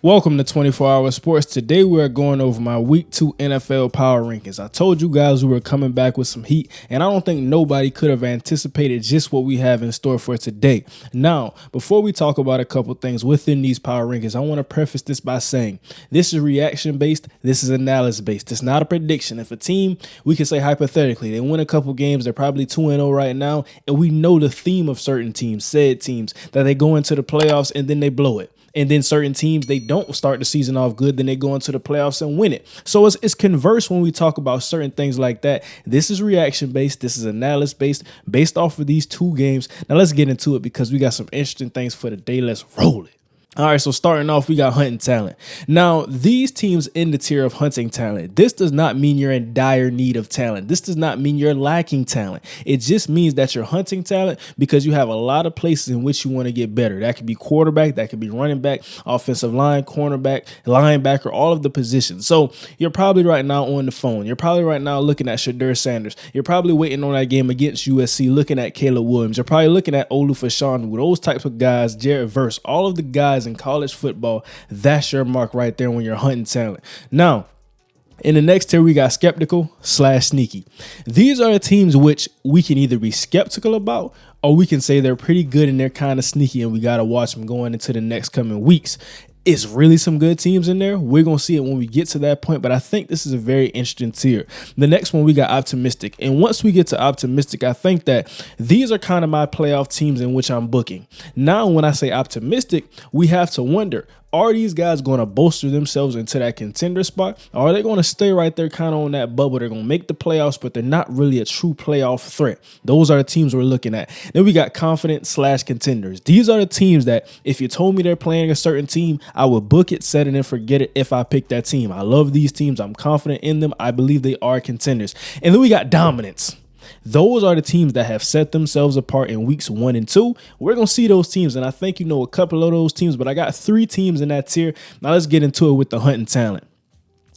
Welcome to 24 Hour Sports. Today we are going over my Week 2 NFL Power Rankings. I told you guys we were coming back with some heat, and I don't think nobody could have anticipated just what we have in store for today. Now, before we talk about a couple things within these Power Rankings, I want to preface this by saying this is reaction-based, this is analysis-based. It's not a prediction. If a team, we can say hypothetically, they win a couple games, they're probably 2-0 right now, and we know the theme of certain teams, said teams, that they go into the playoffs and then they blow it. And then certain teams, they don't start the season off good, then they go into the playoffs and win it. So it's converse when we talk about certain things like that. This is reaction-based. This is analysis-based, based off of these two games. Now let's get into it because we got some interesting things for the day. Let's roll it. All right, so starting off, we got hunting talent. Now, these teams in the tier of hunting talent, this does not mean you're in dire need of talent. This does not mean you're lacking talent. It just means that you're hunting talent because you have a lot of places in which you want to get better. That could be quarterback, that could be running back, offensive line, cornerback, linebacker, all of the positions. So you're probably right now on the phone. You're probably right now looking at Shadur Sanders. You're probably waiting on that game against USC, looking at Caleb Williams. You're probably looking at Olu Fashanu, those types of guys, Jared Verse, all of the guys in college football. That's your mark right there when you're hunting talent. Now, in the next tier, we got skeptical/sneaky. These are the teams which we can either be skeptical about or we can say they're pretty good and they're kind of sneaky and we got to watch them going into the next coming weeks. It's really some good teams in there. We're going to see it when we get to that point, but I think this is a very interesting tier. The next one, we got optimistic. And once we get to optimistic, I think that these are kind of my playoff teams in which I'm booking. Now, when I say optimistic, we have to wonder, are these guys going to bolster themselves into that contender spot? Or are they going to stay right there kind of on that bubble? They're going to make the playoffs, but they're not really a true playoff threat. Those are the teams we're looking at. Then we got confident/contenders. These are the teams that if you told me they're playing a certain team, I would book it, set it, and forget it if I pick that team. I love these teams. I'm confident in them. I believe they are contenders. And then we got dominance. Those are the teams that have set themselves apart in weeks 1 and 2. We're going to see those teams, and I think you know a couple of those teams, but I got 3 teams in that tier. Now let's get into it with the hunting talent.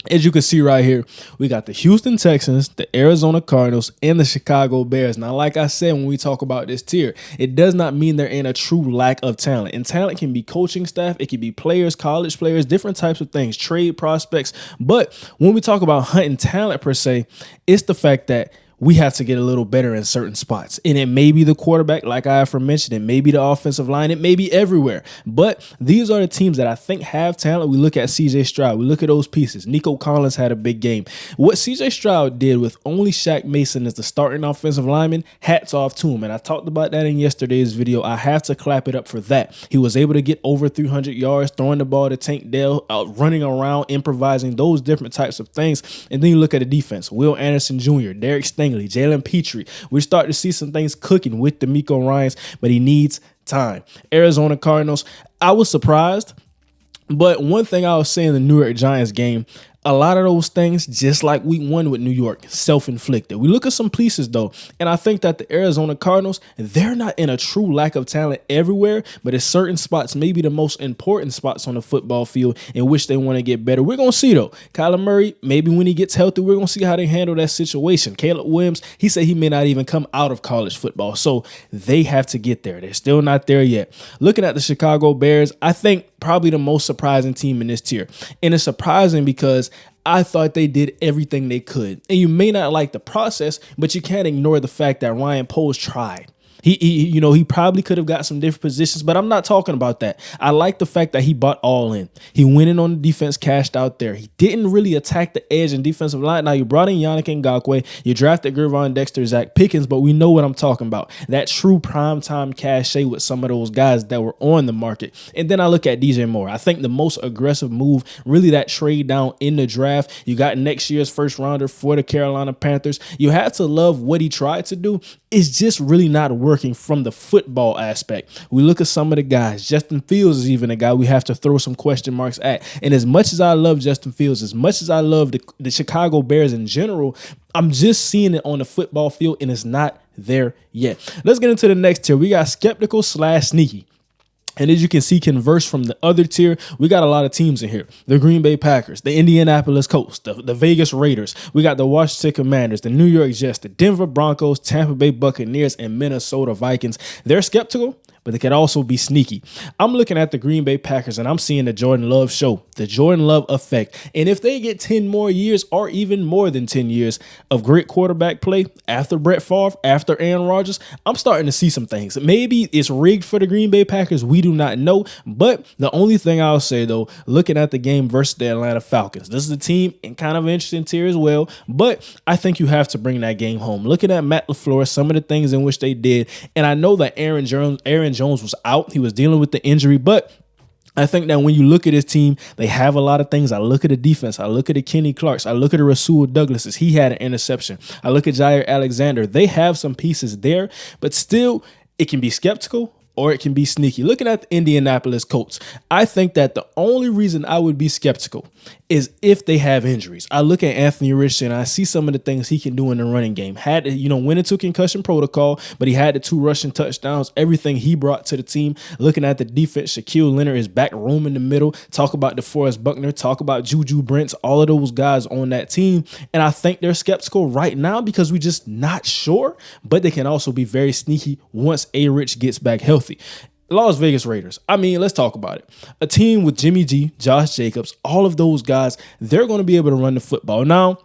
As you can see right here, we got the Houston Texans, the Arizona Cardinals, and the Chicago Bears. Now, like I said, when we talk about this tier, it does not mean they're in a true lack of talent. And talent can be coaching staff, it can be players, college players, different types of things, trade prospects. But when we talk about hunting talent per se, it's the fact that we have to get a little better in certain spots. And it may be the quarterback, like I aforementioned. It may be the offensive line. It may be everywhere. But these are the teams that I think have talent. We look at C.J. Stroud. We look at those pieces. Nico Collins had a big game. What C.J. Stroud did with only Shaq Mason as the starting offensive lineman, hats off to him. And I talked about that in yesterday's video. I have to clap it up for that. He was able to get over 300 yards, throwing the ball to Tank Dell, running around, improvising, those different types of things. And then you look at the defense. Will Anderson Jr., Derek Stingley, Jalen Petrie. We're starting to see some things cooking with DeMeco Ryans, but he needs time. Arizona Cardinals, I was surprised, but one thing I was saying the New York Giants game, a lot of those things, just like week 1 with New York, self-inflicted. We look at some pieces, though, and I think that the Arizona Cardinals, they're not in a true lack of talent everywhere, but at certain spots, maybe the most important spots on the football field in which they want to get better. We're going to see, though. Kyler Murray, maybe when he gets healthy, we're going to see how they handle that situation. Caleb Williams, he said he may not even come out of college football, so they have to get there. They're still not there yet. Looking at the Chicago Bears, I think probably the most surprising team in this tier. And it's surprising because I thought they did everything they could. And you may not like the process, but you can't ignore the fact that Ryan Poles tried. He probably could have got some different positions, but I'm not talking about that. I like the fact that he bought all in. He went in on the defense, cashed out there. He didn't really attack the edge and defensive line. Now, you brought in Yannick Ngakoue. You drafted Gervon Dexter, Zach Pickens, but we know what I'm talking about. That true primetime cachet with some of those guys that were on the market. And then I look at DJ Moore. I think the most aggressive move, really that trade down in the draft. You got next year's first rounder for the Carolina Panthers. You have to love what he tried to do. It's just really not working from the football aspect. We look at some of the guys. Justin Fields is even a guy we have to throw some question marks at. And as much as I love Justin Fields, as much as I love the Chicago Bears in general, I'm just seeing it on the football field, and it's not there yet. Let's get into the next tier. We got skeptical/sneaky. And as you can see, converse from the other tier, we got a lot of teams in here. The Green Bay Packers, the Indianapolis Colts, the Vegas Raiders. We got the Washington Commanders, the New York Jets, the Denver Broncos, Tampa Bay Buccaneers, and Minnesota Vikings. They're skeptical, but they could also be sneaky. I'm looking at the Green Bay Packers and I'm seeing the Jordan Love show, the Jordan Love effect. And if they get 10 more years or even more than 10 years of great quarterback play after Brett Favre, after Aaron Rodgers, I'm starting to see some things. Maybe it's rigged for the Green Bay Packers. We do not know. But the only thing I'll say, though, looking at the game versus the Atlanta Falcons, this is a team in kind of an interesting tier as well. But I think you have to bring that game home. Looking at Matt LaFleur, some of the things in which they did, and I know that Aaron Jones was out. He was dealing with the injury, but I think that when you look at his team, they have a lot of things. I look at the defense. I look at the Kenny Clarks. I look at the Rasul Douglases. He had an interception. I look at Jair Alexander. They have some pieces there, but still, it can be skeptical or it can be sneaky. Looking at the Indianapolis Colts, I think that the only reason I would be skeptical is if they have injuries. I look at Anthony Richardson and I see some of the things he can do in the running game. Had to, went into concussion protocol, but he had the 2 rushing touchdowns, everything he brought to the team. Looking at the defense, Shaquille Leonard is back roaming the middle. Talk about DeForest Buckner, talk about Juju Brents, all of those guys on that team. And I think they're skeptical right now because we're just not sure, but they can also be very sneaky once A-Rich gets back healthy. Las Vegas Raiders. I mean, let's talk about it. A team with Jimmy G, Josh Jacobs, all of those guys, they're going to be able to run the football. Now,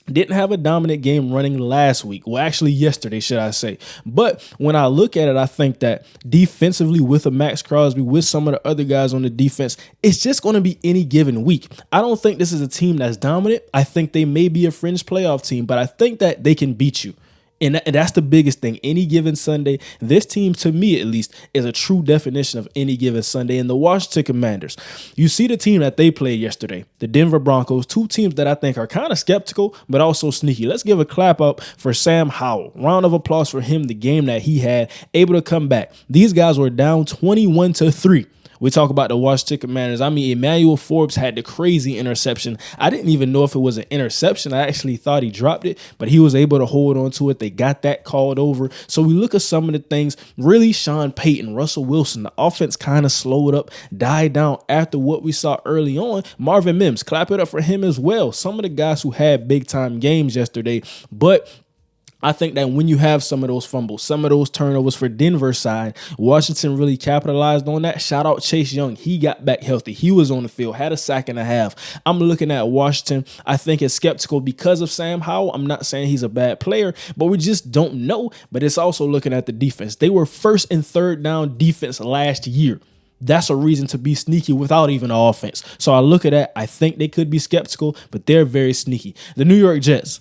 didn't have a dominant game running last week. Well, actually yesterday, should I say. But when I look at it, I think that defensively with a Max Crosby, with some of the other guys on the defense, it's just going to be any given week. I don't think this is a team that's dominant. I think they may be a fringe playoff team, but I think that they can beat you. And that's the biggest thing. Any given Sunday, this team, to me at least, is a true definition of any given Sunday. And the Washington Commanders, you see the team that they played yesterday, the Denver Broncos, 2 teams that I think are kind of skeptical, but also sneaky. Let's give a clap up for Sam Howell. Round of applause for him, the game that he had, able to come back. These guys were down 21-3. We talk about the Washington Commanders. I mean, Emmanuel Forbes had the crazy interception. I didn't even know if it was an interception. I actually thought he dropped it, but he was able to hold on to it. They got that called over. So we look at some of the things. Really, Sean Payton, Russell Wilson, the offense kind of slowed up, died down after what we saw early on. Marvin Mims, clap it up for him as well. Some of the guys who had big-time games yesterday, but I think that when you have some of those fumbles, some of those turnovers for Denver's side, Washington really capitalized on that. Shout out Chase Young. He got back healthy. He was on the field, had a sack and a half. I'm looking at Washington. I think it's skeptical because of Sam Howell. I'm not saying he's a bad player, but we just don't know. But it's also looking at the defense. They were first and third down defense last year. That's a reason to be sneaky without even an offense. So I look at that. I think they could be skeptical, but they're very sneaky. The New York Jets,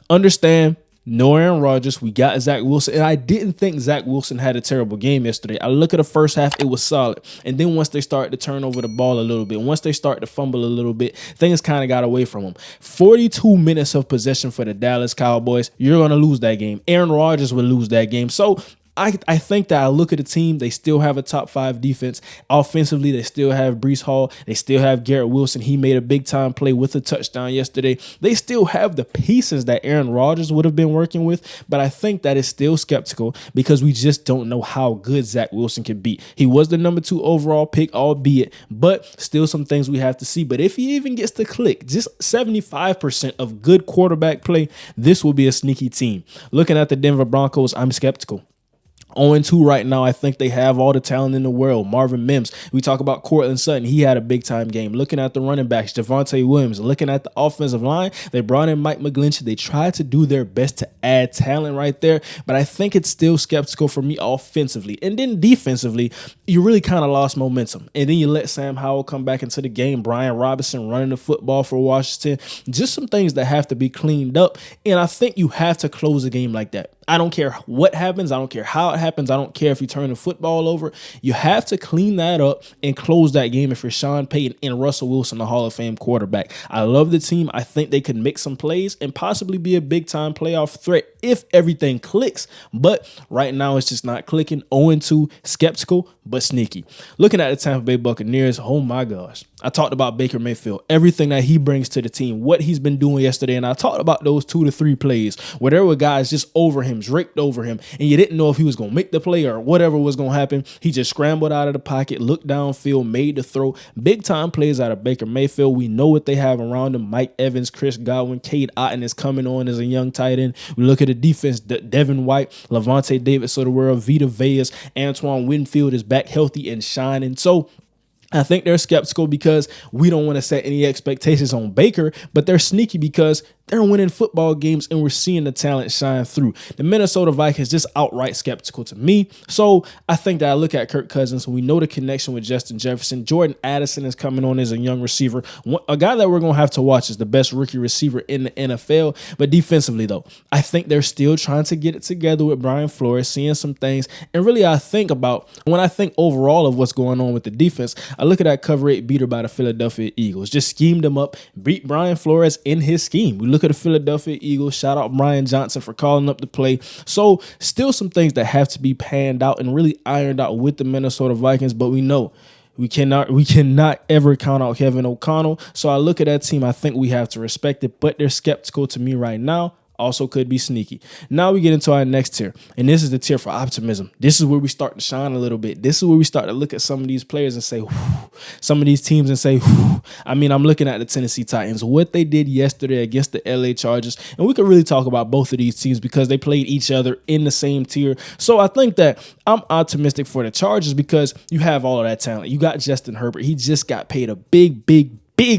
understand, no Aaron Rodgers. We got Zach Wilson. And I didn't think Zach Wilson had a terrible game yesterday. I look at the first half, it was solid. And then once they started to turn over the ball a little bit, once they started to fumble a little bit, things kind of got away from them. 42 minutes of possession for the Dallas Cowboys. You're going to lose that game. Aaron Rodgers will lose that game. So I think that I look at the team, they still have a top 5 defense. Offensively, they still have Breece Hall. They still have Garrett Wilson. He made a big-time play with a touchdown yesterday. They still have the pieces that Aaron Rodgers would have been working with, but I think that is still skeptical because we just don't know how good Zach Wilson can be. He was the number 2 overall pick, albeit, but still some things we have to see. But if he even gets to click, just 75% of good quarterback play, this will be a sneaky team. Looking at the Denver Broncos, I'm skeptical. 0-2 right now. I think they have all the talent in the world. Marvin Mims. We talk about Cortland Sutton. He had a big-time game. Looking at the running backs, Javonte Williams. Looking at the offensive line, they brought in Mike McGlinchey. They tried to do their best to add talent right there, but I think it's still skeptical for me offensively. And then defensively, you really kind of lost momentum. And then you let Sam Howell come back into the game. Brian Robinson running the football for Washington. Just some things that have to be cleaned up. And I think you have to close a game like that. I don't care what happens. I don't care how it happens. I don't care if you turn the football over. You have to clean that up and close that game if you're Sean Payton and Russell Wilson, the Hall of Fame quarterback. I love the team. I think they could make some plays and possibly be a big-time playoff threat if everything clicks. But right now, it's just not clicking. 0-2, skeptical, but sneaky. Looking at the Tampa Bay Buccaneers, oh my gosh. I talked about Baker Mayfield, everything that he brings to the team, what he's been doing yesterday. And I talked about those 2 to 3 plays where there were guys just over him, draped over him, and you didn't know if he was going to make the play or whatever was going to happen. He just scrambled out of the pocket, looked downfield, made the throw. Big time plays out of Baker Mayfield. We know what they have around him. Mike Evans, Chris Godwin, Cade Otton is coming on as a young tight end. We look at the defense, Devin White, Levante Davis of the world, Vita Veas, Antoine Winfield is back healthy and shining. So I think they're skeptical because we don't want to set any expectations on Baker, but they're sneaky because they're winning football games and we're seeing the talent shine through. The Minnesota Vikings just outright skeptical to me. So I think that I look at Kirk Cousins. We know the connection with Justin Jefferson. Jordan Addison is coming on as a young receiver. A guy that we're going to have to watch is the best rookie receiver in the NFL. But defensively, though, I think they're still trying to get it together with Brian Flores, seeing some things. And really, when I think overall of what's going on with the defense, I look at that cover 8 beater by the Philadelphia Eagles. Just schemed them up, beat Brian Flores in his scheme. We look at the Philadelphia Eagles. Shout out Brian Johnson for calling up the play. So still some things that have to be panned out and really ironed out with the Minnesota Vikings, but we know we cannot ever count out Kevin O'Connell. So I look at that team. I think we have to respect it, but they're skeptical to me right now. Also could be sneaky. Now we get into our next tier, and this is the tier for optimism. This is where we start to shine a little bit. This is where we start to look at some of these players and say, some of these teams and say, I mean, I'm looking at the Tennessee Titans, what they did yesterday against the LA Chargers, and we could really talk about both of these teams because they played each other in the same tier. So I think that I'm optimistic for the Chargers because you have all of that talent. You got Justin Herbert. He just got paid a big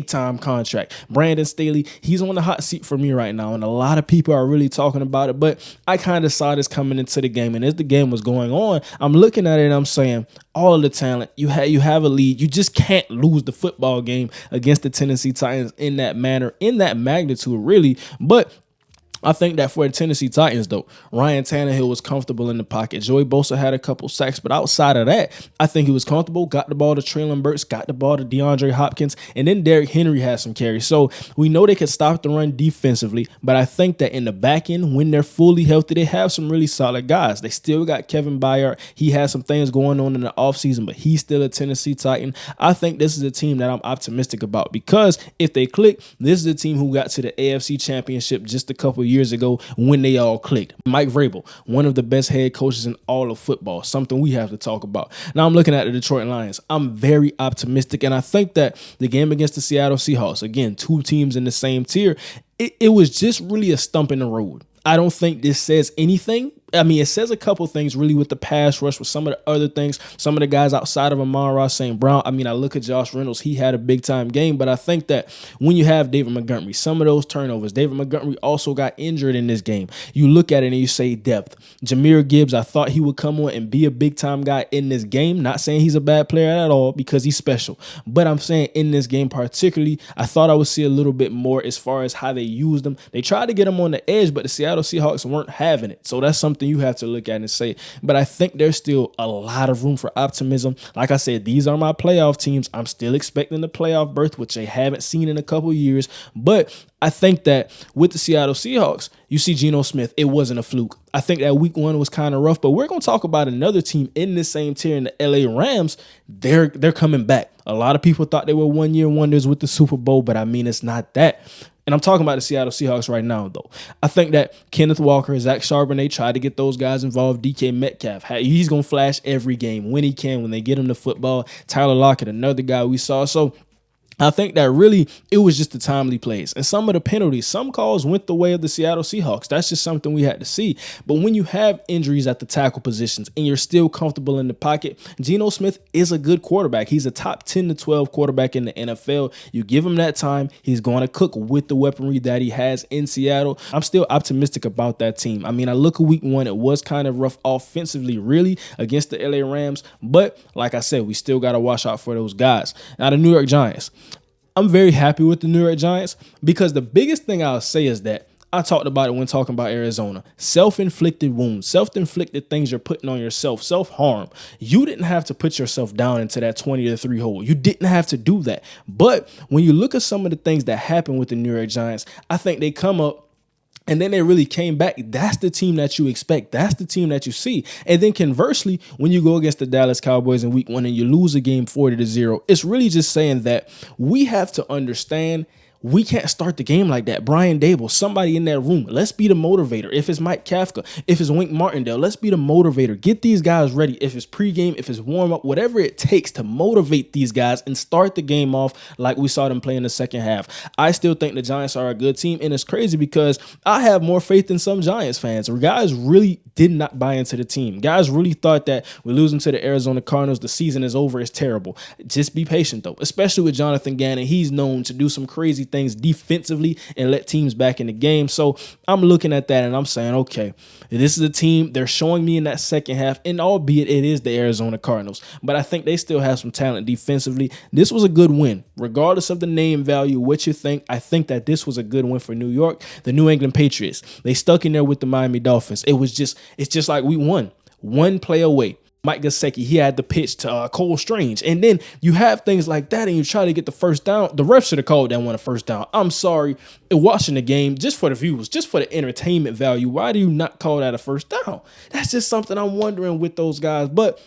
time contract. Brandon Staley, he's on the hot seat for me right now, and a lot of people are really talking about it, but I kind of saw this coming into the game, and as the game was going on, I'm looking at it and I'm saying, all of the talent, you have a lead. You just can't lose the football game against the Tennessee Titans in that manner, in that magnitude, really. But I think that for the Tennessee Titans, though, Ryan Tannehill was comfortable in the pocket. Joey Bosa had a couple sacks, but outside of that, I think he was comfortable, got the ball to Treylon Burks, got the ball to DeAndre Hopkins, and then Derrick Henry had some carries. So we know they could stop the run defensively, but I think that in the back end, when they're fully healthy, they have some really solid guys. They still got Kevin Byard. He has some things going on in the offseason, but he's still a Tennessee Titan. I think this is a team that I'm optimistic about because if they click, this is a team who got to the AFC Championship just a couple years ago when they all clicked. Mike Vrabel, one of the best head coaches in all of football, something we have to talk about. Now I'm looking at the Detroit Lions. I'm very optimistic, and I think that the game against the Seattle Seahawks, again, two teams in the same tier, it was just really a stump in the road. I don't think this says anything. I mean, it says a couple things really with the pass rush, with some of the other things, some of the guys outside of Amon-Ra St. Brown. I mean, I look at Josh Reynolds. He had a big-time game, but I think that when you have David Montgomery, some of those turnovers, David Montgomery also got injured in this game. You look at it and you say depth. Jahmyr Gibbs, I thought he would come on and be a big-time guy in this game. Not saying he's a bad player at all because he's special, but I'm saying in this game particularly, I thought I would see a little bit more as far as how they used them. They tried to get him on the edge, but the Seattle Seahawks weren't having it. So that's something you have to look at and say, but I think there's still a lot of room for optimism. Like I said, these are my playoff teams. I'm still expecting the playoff berth, which they haven't seen in a couple years, but I think that with the Seattle Seahawks, you see Geno Smith, it wasn't a fluke. I think that week one was kind of rough, but we're going to talk about another team in this same tier in the LA Rams. They're coming back. A lot of people thought they were one-year wonders with the Super Bowl, but I mean, it's not that. And I'm talking about the Seattle Seahawks right now, though. I think that Kenneth Walker, Zach Charbonnet tried to get those guys involved. DK Metcalf, he's going to flash every game when he can, when they get him the football. Tyler Lockett, another guy we saw. So I think that really it was just the timely plays and some of the penalties. Some calls went the way of the Seattle Seahawks. That's just something we had to see. But when you have injuries at the tackle positions and you're still comfortable in the pocket, Geno Smith is a good quarterback. He's a top 10 to 12 quarterback in the NFL. You give him that time, he's going to cook with the weaponry that he has in Seattle. I'm still optimistic about that team. I mean, I look at week one, it was kind of rough offensively, really, against the LA Rams. But like I said, we still got to watch out for those guys. Now, the New York Giants. I'm very happy with the New York Giants because the biggest thing I'll say is that I talked about it when talking about Arizona. Self-inflicted wounds, self-inflicted things you're putting on yourself, self-harm. You didn't have to put yourself down into that 20-3 hole. You didn't have to do that. But when you look at some of the things that happen with the New York Giants, I think they come up and then they really came back. That's the team that you expect. That's the team that you see. And then conversely, when you go against the Dallas Cowboys in week one and you lose a game 40-0, it's really just saying that we have to understand we can't start the game like that. Brian Dable, somebody in that room, let's be the motivator. If it's Mike Kafka, if it's Wink Martindale, let's be the motivator. Get these guys ready. If it's pregame, if it's warm up, whatever it takes to motivate these guys and start the game off like we saw them play in the second half. I still think the Giants are a good team, and it's crazy because I have more faith than some Giants fans. Guys really did not buy into the team. Guys really thought that we're losing to the Arizona Cardinals, the season is over, it's terrible. Just be patient though, especially with Jonathan Gannon. He's known to do some crazy things defensively and let teams back in the game. So I'm looking at that and I'm saying, okay, this is a team they're showing me in that second half, and albeit it is the Arizona Cardinals, but I think they still have some talent defensively. This was a good win, regardless of the name value, what you think. I think that this was a good win for New York. The New England Patriots, they stuck in there with the Miami Dolphins. It's just like we won one play away. Mike Gesicki, he had the pitch to Cole Strange. And then you have things like that and you try to get the first down. The ref should have called that one a first down. I'm sorry. Watching the game, just for the viewers, just for the entertainment value, why do you not call that a first down? That's just something I'm wondering with those guys. But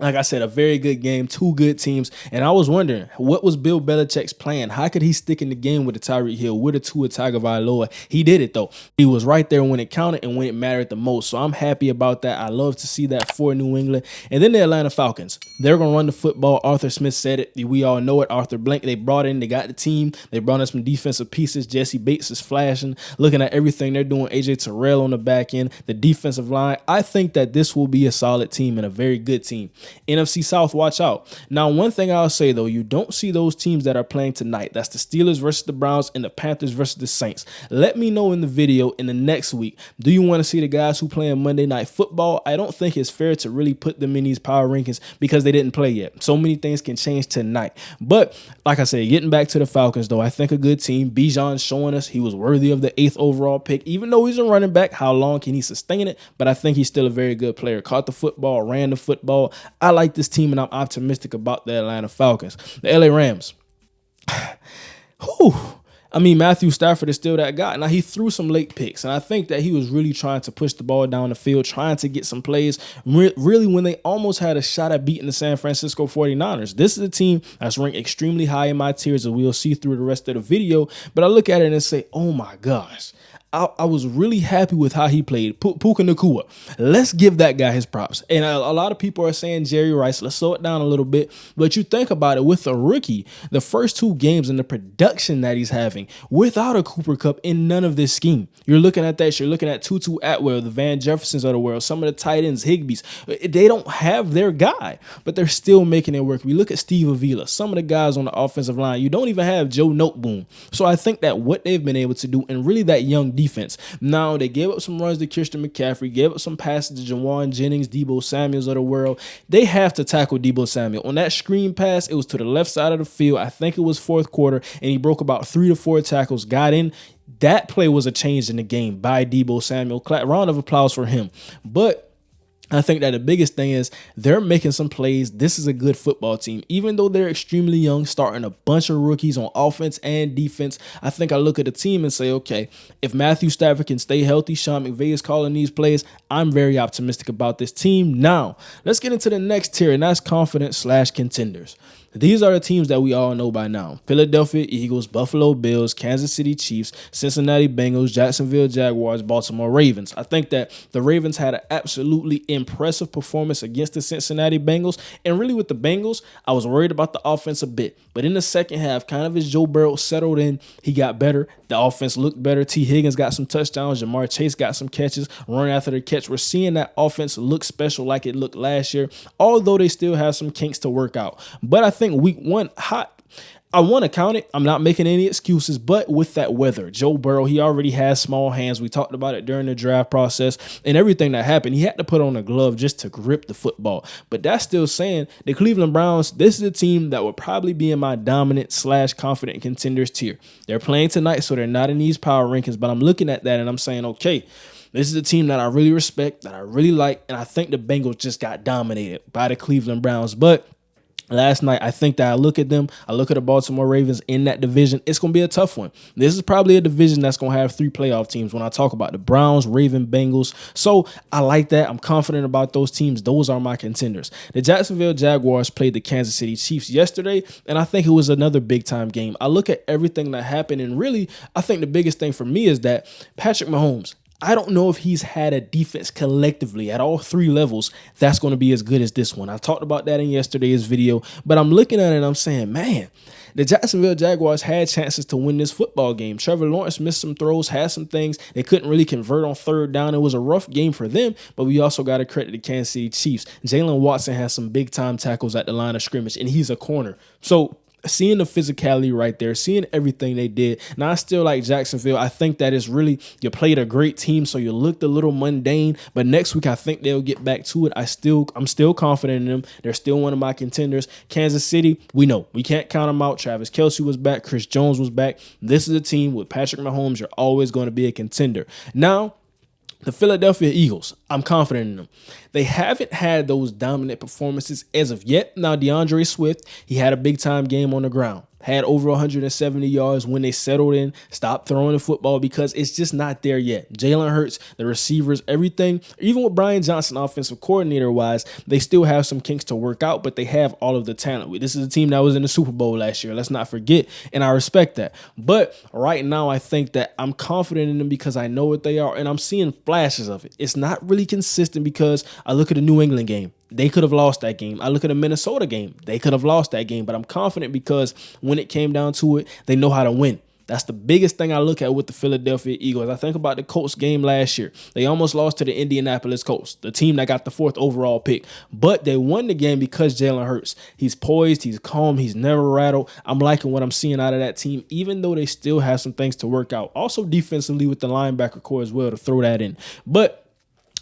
like I said, a very good game, two good teams. And I was wondering, what was Bill Belichick's plan? How could he stick in the game with a Tyreek Hill, with a Tua Tagovailoa? He did it, though. He was right there when it counted and when it mattered the most. So I'm happy about that. I love to see that for New England. And then the Atlanta Falcons. They're going to run the football. Arthur Smith said it. We all know it. Arthur Blank, they brought in, they got the team. They brought in some defensive pieces. Jesse Bates is flashing. Looking at everything they're doing. AJ Terrell on the back end. The defensive line. I think that this will be a solid team and a very good team. NFC South, watch out. Now, one thing I'll say, though, you don't see those teams that are playing tonight. That's the Steelers versus the Browns and the Panthers versus the Saints. Let me know in the video in the next week. Do you want to see the guys who play on Monday Night Football? I don't think it's fair to really put them in these power rankings because they didn't play yet. So many things can change tonight. But like I said, getting back to the Falcons, though, I think a good team. Bijan's showing us he was worthy of the 8th overall pick. Even though he's a running back, how long can he sustain it? But I think he's still a very good player. Caught the football, ran the football. I like this team, and I'm optimistic about the Atlanta Falcons. The LA Rams. Matthew Stafford is still that guy. Now, he threw some late picks, and I think that he was really trying to push the ball down the field, trying to get some plays, really when they almost had a shot at beating the San Francisco 49ers. This is a team that's ranked extremely high in my tiers, as we'll see through the rest of the video, but I look at it and say, oh my gosh. I was really happy with how he played. Puka Nacua. Let's give that guy his props. And a lot of people are saying Jerry Rice. Let's slow it down a little bit. But you think about it, with a rookie, the first 2 games and the production that he's having without a Cooper Kupp in none of this scheme. You're looking at that. You're looking at Tutu Atwell, the Van Jeffersons of the world, some of the tight ends, Higbees. They don't have their guy, but they're still making it work. We look at Steve Avila, some of the guys on the offensive line. You don't even have Joe Noteboom. So I think that what they've been able to do, and really that young defense. Now, they gave up some runs to Christian McCaffrey, gave up some passes to Jawan Jennings, Deebo Samuels of the world. They have to tackle Deebo Samuel. On that screen pass, it was to the left side of the field. I think it was 4th quarter, and he broke about 3 to 4 tackles, got in. That play was a change in the game by Deebo Samuel. Round of applause for him. But I think that the biggest thing is they're making some plays. This is a good football team. Even though they're extremely young, starting a bunch of rookies on offense and defense, I think I look at the team and say, okay, if Matthew Stafford can stay healthy, Sean McVay is calling these plays, I'm very optimistic about this team. Now, let's get into the next tier, and that's confidence/contenders. These are the teams that we all know by now. Philadelphia Eagles, Buffalo Bills, Kansas City Chiefs, Cincinnati Bengals, Jacksonville Jaguars, Baltimore Ravens. I think that the Ravens had an absolutely impressive performance against the Cincinnati Bengals. And really with the Bengals, I was worried about the offense a bit. But in the second half, kind of as Joe Burrow settled in, he got better. The offense looked better. T. Higgins got some touchdowns. Jamar Chase got some catches. Run after the catch. We're seeing that offense look special like it looked last year, although they still have some kinks to work out. But I think week 1, I want to count it. I'm not making any excuses, but with that weather, Joe Burrow, he already has small hands. We talked about it during the draft process and everything that happened. He had to put on a glove just to grip the football. But that's still saying the Cleveland Browns, this is a team that will probably be in my dominant/confident contenders tier. They're playing tonight, so they're not in these power rankings, but I'm looking at that and I'm saying, okay, this is a team that I really respect, that I really like, and I think the Bengals just got dominated by the Cleveland Browns. But last night. I think that I look at them, I look at the Baltimore Ravens in that division. It's going to be a tough one. This is probably a division that's going to have 3 playoff teams when I talk about the Browns, Ravens, Bengals. So I like that. I'm confident about those teams. Those are my contenders. The Jacksonville Jaguars played the Kansas City Chiefs yesterday, and I think it was another big time game. I look at everything that happened, and really, I think the biggest thing for me is that Patrick Mahomes, I don't know if he's had a defense collectively at all 3 levels that's going to be as good as this one. I talked about that in yesterday's video, but I'm looking at it and I'm saying, man, the Jacksonville Jaguars had chances to win this football game. Trevor Lawrence missed some throws, had some things. They couldn't really convert on 3rd down. It was a rough game for them, but we also got to credit the Kansas City Chiefs. Jalen Watson has some big-time tackles at the line of scrimmage, and he's a corner. So seeing the physicality right there, seeing everything they did. Now, I still like Jacksonville. I think that it's really, you played a great team, so you looked a little mundane, but next week I think they'll get back to it. I'm still confident in them. They're still one of my contenders. Kansas City, we know we can't count them out. Travis Kelce was back. Chris Jones was back. This is a team with Patrick Mahomes. You're always going to be a contender. Now, the Philadelphia Eagles, I'm confident in them. They haven't had those dominant performances as of yet. Now, DeAndre Swift, he had a big-time game on the ground. Had over 170 yards when they settled in, stopped throwing the football because it's just not there yet. Jalen Hurts, the receivers, everything, even with Brian Johnson, offensive coordinator-wise, they still have some kinks to work out, but they have all of the talent. This is a team that was in the Super Bowl last year. Let's not forget, and I respect that. But right now, I think that I'm confident in them because I know what they are, and I'm seeing flashes of it. It's not really consistent because I look at the New England game. They could have lost that game. I look at the Minnesota game. They could have lost that game, but I'm confident because when it came down to it, they know how to win. That's the biggest thing I look at with the Philadelphia Eagles. I think about the Colts game last year. They almost lost to the Indianapolis Colts, the team that got the 4th overall pick. But they won the game because Jalen Hurts. He's poised. He's calm. He's never rattled. I'm liking what I'm seeing out of that team, even though they still have some things to work out. Also defensively with the linebacker core as well to throw that in. But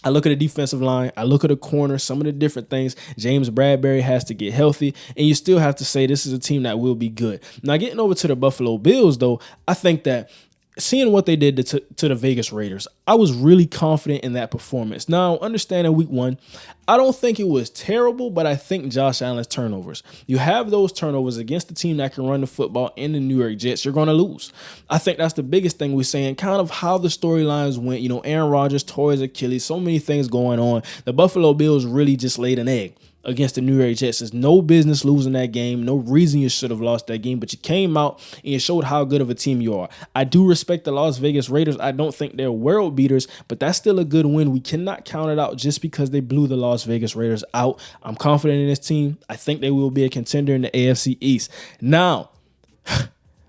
I look at the defensive line. I look at the corner, some of the different things. James Bradbury has to get healthy, and you still have to say this is a team that will be good. Now, getting over to the Buffalo Bills, though, I think that seeing what they did to the Vegas Raiders, I was really confident in that performance. Now, understanding week 1, I don't think it was terrible, but I think Josh Allen's turnovers. You have those turnovers against the team that can run the football in the New York Jets, you're going to lose. I think that's the biggest thing we're saying, kind of how the storylines went. You know, Aaron Rodgers tore his Achilles, so many things going on. The Buffalo Bills really just laid an egg against the New York Jets. There's no business losing that game. No reason you should have lost that game, but you came out and you showed how good of a team you are. I do respect the Las Vegas Raiders. I don't think they're world beaters, but that's still a good win. We cannot count it out just because they blew the Las Vegas Raiders out. I'm confident in this team. I think they will be a contender in the AFC East. Now,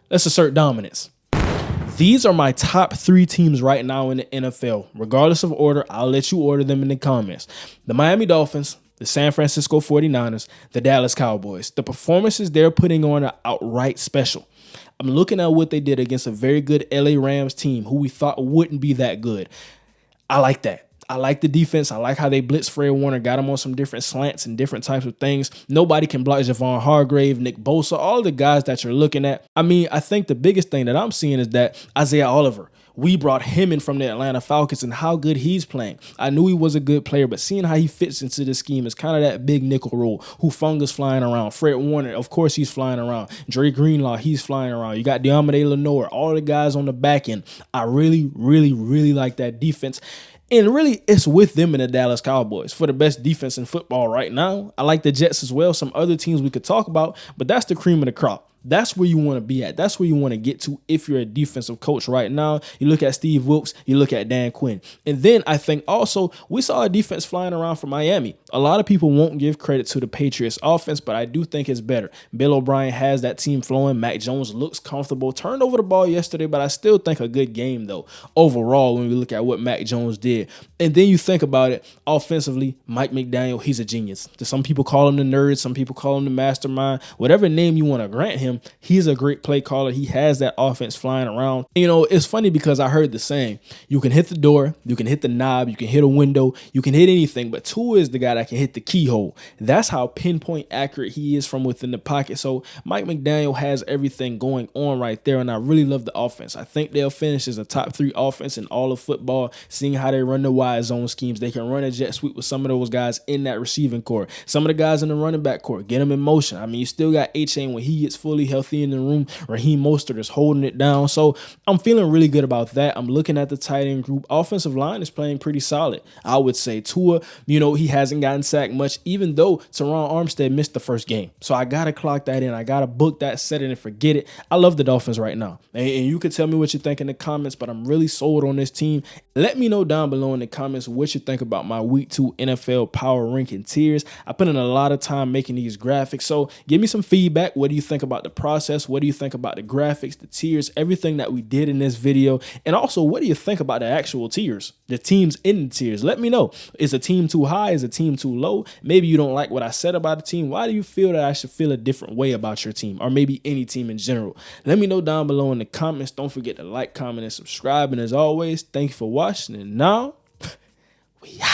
let's assert dominance. These are my top 3 teams right now in the NFL. Regardless of order, I'll let you order them in the comments. The Miami Dolphins, the San Francisco 49ers, the Dallas Cowboys. The performances they're putting on are outright special. I'm looking at what they did against a very good LA Rams team who we thought wouldn't be that good. I like that. I like the defense. I like how they blitzed Fred Warner, got him on some different slants and different types of things. Nobody can block Javon Hargrave, Nick Bosa, all the guys that you're looking at. I mean, I think the biggest thing that I'm seeing is that Isaiah Oliver, we brought him in from the Atlanta Falcons and how good he's playing. I knew he was a good player, but seeing how he fits into the scheme is kind of that big nickel role. Hufunga's flying around. Fred Warner, of course, he's flying around. Dre Greenlaw, he's flying around. You got Diomede Lenore, all the guys on the back end. I really, really, really like that defense. And really, it's with them and the Dallas Cowboys for the best defense in football right now. I like the Jets as well, some other teams we could talk about, but that's the cream of the crop. That's where you want to be at. That's where you want to get to if you're a defensive coach right now. You look at Steve Wilkes, you look at Dan Quinn. And then I think also we saw a defense flying around for Miami. A lot of people won't give credit to the Patriots offense, but I do think it's better. Bill O'Brien has that team flowing. Mac Jones looks comfortable. Turned over the ball yesterday, but I still think a good game, though, overall, when we look at what Mac Jones did. And then you think about it, offensively, Mike McDaniel, he's a genius. Some people call him the nerd. Some people call him the mastermind. Whatever name you want to grant him, he's a great play caller. He has that offense flying around. You know, it's funny because I heard the saying, you can hit the door, you can hit the knob, you can hit a window, you can hit anything, but Tua is the guy that can hit the keyhole. That's how pinpoint accurate he is from within the pocket. So Mike McDaniel has everything going on right there, and I really love the offense. I think they'll finish as a top 3 offense in all of football, seeing how they run the wide zone schemes. They can run a jet sweep with some of those guys in that receiving core. Some of the guys in the running back core, get them in motion. I mean, you still got A-Chain when he gets fully healthy in the room. Raheem Mostert is holding it down. So I'm feeling really good about that. I'm looking at the tight end group. Offensive line is playing pretty solid. I would say Tua, he hasn't gotten sacked much, even though Teron Armstead missed the first game. So I got to clock that in. I got to book that, set it, and forget it. I love the Dolphins right now. And you can tell me what you think in the comments, but I'm really sold on this team. Let me know down below in the comments what you think about my Week 2 NFL Power Ranking tiers. I put in a lot of time making these graphics, so give me some feedback. What do you think about the process? What do you think about the graphics, the tiers, everything that we did in this video? And also, what do you think about the actual tiers, the teams in the tiers? Let me know. Is a team too high? Is a team too low? Maybe you don't like what I said about a team. Why do you feel that I should feel a different way about your team, or maybe any team in general? Let me know down below in the comments. Don't forget to like, comment, and subscribe. And as always, thank you for watching. And now, we out.